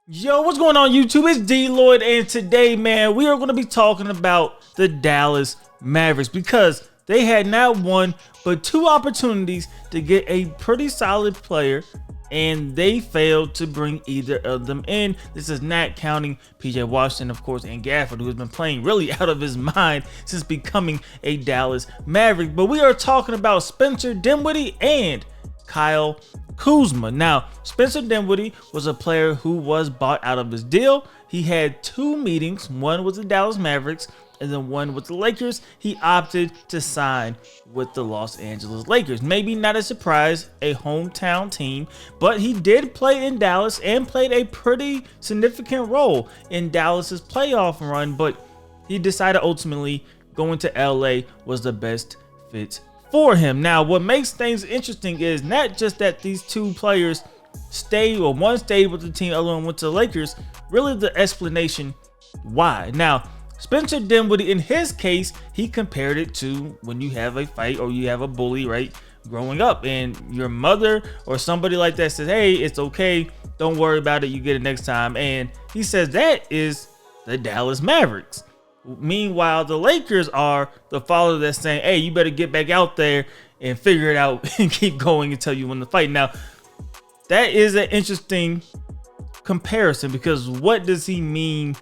Yo, what's going on YouTube? It's DLloyd, and today, man, we are going to be talking about the Dallas Mavericks because they had not one, but two opportunities to get a pretty solid player, and they failed to bring either of them in. This is not counting PJ Washington, of course, and Gafford, who has been playing really out of his mind since becoming a Dallas Maverick. But we are talking about Spencer Dinwiddie and Kyle Kuzma. Now, Spencer Dinwiddie was a player who was bought out of his deal. He had two meetings, one with the Dallas Mavericks and then one with the Lakers. He opted to sign with the Los Angeles Lakers. Maybe not a surprise, a hometown team, but he did play in Dallas and played a pretty significant role in Dallas's playoff run, but he decided ultimately going to LA was the best fit for him. Now, what makes things interesting is not just that these two players stayed, or one stayed with the team, the other one went to the Lakers, really the explanation why. Now, Spencer Dinwiddie, in his case, he compared it to when you have a fight or you have a bully, right, growing up, and your mother or somebody like that says, hey, it's okay, don't worry about it, you get it next time. And he says that is the Dallas Mavericks. Meanwhile, the Lakers are the father that's saying, hey, you better get back out there and figure it out and keep going until you win the fight. Now, that is an interesting comparison because what does he mean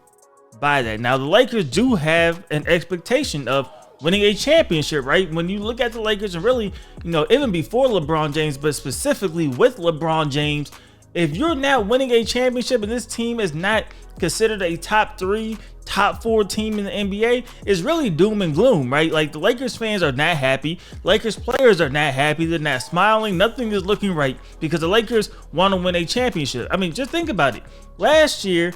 by that? Now, the Lakers do have an expectation of winning a championship, right? When you look at the Lakers, and really, even before LeBron James, but specifically with LeBron James, if you're not winning a championship and this team is not considered a top 3, top 4 team in the NBA, it's really doom and gloom, right? Like, the Lakers fans are not happy. Lakers players are not happy. They're not smiling. Nothing is looking right because the Lakers want to win a championship. I mean, just think about it. Last year,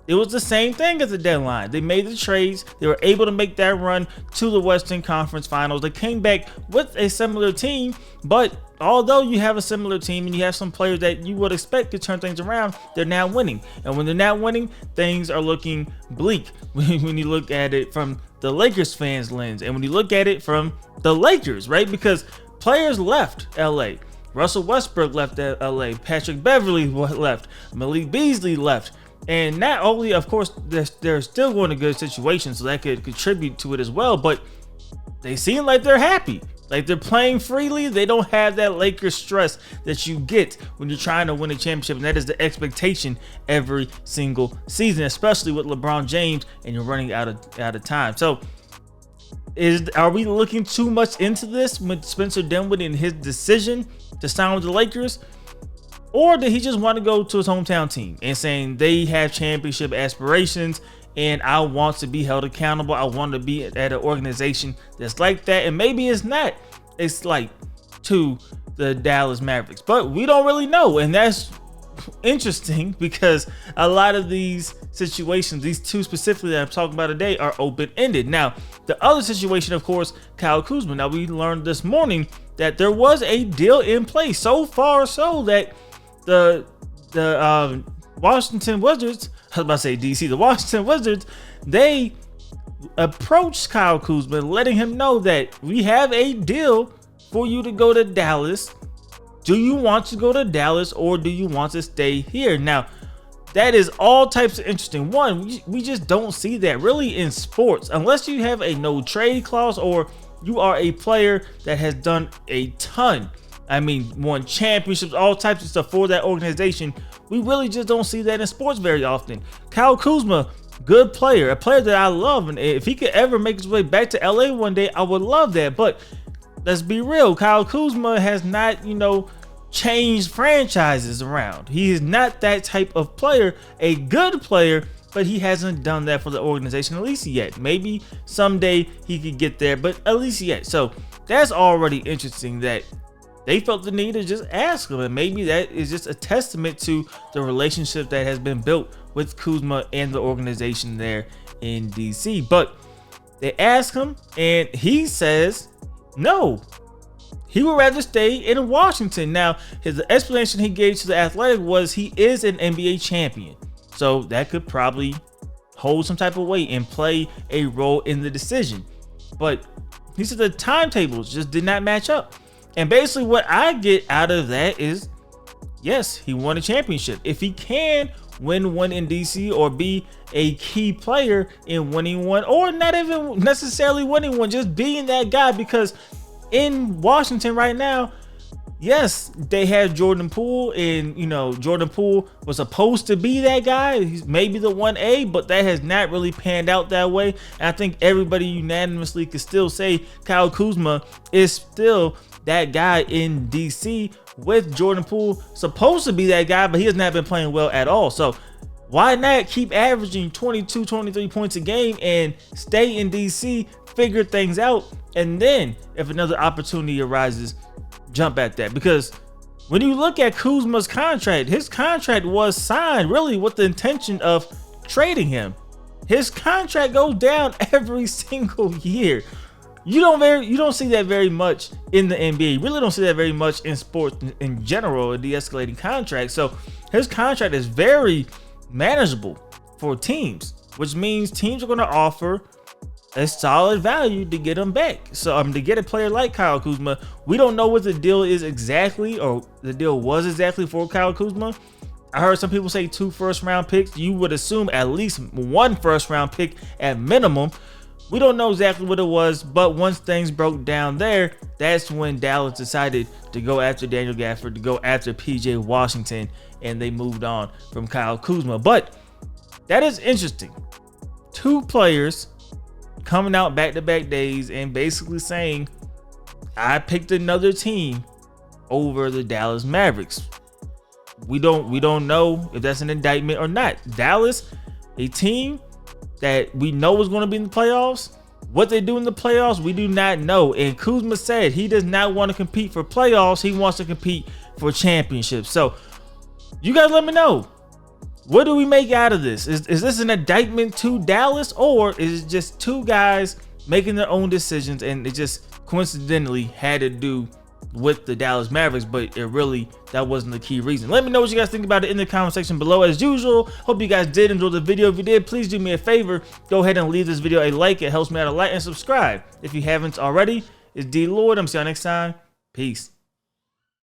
it was the same thing at the deadline. They made the trades. They were able to make that run to the Western Conference Finals. They came back with a similar team, but although you have a similar team and you have some players that you would expect to turn things around, they're now winning. And when they're not winning, things are looking bleak when you look at it from the Lakers fans' lens and when you look at it from the Lakers, right? Because players left LA. Russell Westbrook left LA. Patrick Beverley left. Malik Beasley left. And not only, of course, they're still going to good situations, so that could contribute to it as well, but they seem like they're happy. Like, they're playing freely. They don't have that Lakers stress that you get when you're trying to win a championship, and that is the expectation every single season, especially with LeBron James, and you're running out of time. So, are we looking too much into this with Spencer Dinwiddie and his decision to sign with the Lakers? Or did he just want to go to his hometown team and saying they have championship aspirations and I want to be held accountable? I want to be at an organization that's like that. And maybe it's not. It's like to the Dallas Mavericks. But we don't really know. And that's interesting because a lot of these situations, these two specifically that I'm talking about today, are open-ended. Now, the other situation, of course, Kyle Kuzma. Now, we learned this morning that there was a deal in place. So far so that the Washington Wizards, I was about to say DC, the Washington Wizards, they approached Kyle Kuzma, letting him know that we have a deal for you to go to Dallas. Do you want to go to Dallas or do you want to stay here? Now, that is all types of interesting. One, we just don't see that really in sports unless you have a no trade clause or you are a player that has done a ton. I mean, won championships, all types of stuff for that organization. We really just don't see that in sports very often. Kyle Kuzma, good player, a player that I love. And if he could ever make his way back to LA one day, I would love that. But let's be real. Kyle Kuzma has not, changed franchises around. He is not that type of player, a good player, but he hasn't done that for the organization, at least yet. Maybe someday he could get there, but at least yet. So that's already interesting that they felt the need to just ask him, and maybe that is just a testament to the relationship that has been built with Kuzma and the organization there in DC. But they ask him, and he says no. He would rather stay in Washington. Now, his explanation he gave to The Athletic was he is an NBA champion, so that could probably hold some type of weight and play a role in the decision. But he said the timetables just did not match up. And basically what I get out of that is, yes, he won a championship. If he can win one in DC or be a key player in winning one, or not even necessarily winning one, just being that guy. Because in Washington right now, yes, they had Jordan Poole, and you know, Jordan Poole was supposed to be that guy. He's maybe the 1A, but that has not really panned out that way. And I think everybody unanimously could still say Kyle Kuzma is still that guy in DC, with Jordan Poole supposed to be that guy, but he has not been playing well at all. So why not keep averaging 22, 23 points a game and stay in DC, figure things out, and then if another opportunity arises, jump at that? Because when you look at Kuzma's contract, his contract was signed really with the intention of trading him. His contract goes down every single year. You don't see that very much in the NBA. You really don't see that very much in sports in general, a de-escalating contract. So his contract is very manageable for teams, which means teams are going to offer a solid value to get him back. So to get a player like Kyle Kuzma, we don't know what the deal is exactly, or the deal was exactly for Kyle Kuzma. I heard some people say 2 first-round picks. You would assume at least 1 first-round pick at minimum. We don't know exactly what it was, but once things broke down there, that's when Dallas decided to go after Daniel Gafford, to go after PJ Washington, and they moved on from Kyle Kuzma. But that is interesting. 2 players coming out back-to-back days and basically saying, I picked another team over the Dallas Mavericks. We don't know if that's an indictment or not. Dallas, a team that we know is going to be in the playoffs. What they do in the playoffs, we do not know. And Kuzma said he does not want to compete for playoffs. He wants to compete for championships. So you guys let me know. What do we make out of this? Is this an indictment to Dallas, or is it just 2 guys making their own decisions and it just coincidentally had to do with the Dallas Mavericks, but that wasn't the key reason? Let me know what you guys think about it in the comment section below. As usual, hope you guys did enjoy the video. If you did, please do me a favor, go ahead and leave this video a like. It helps me out a lot. And subscribe if you haven't already. It's DLloyd. I'm see y'all next time. Peace.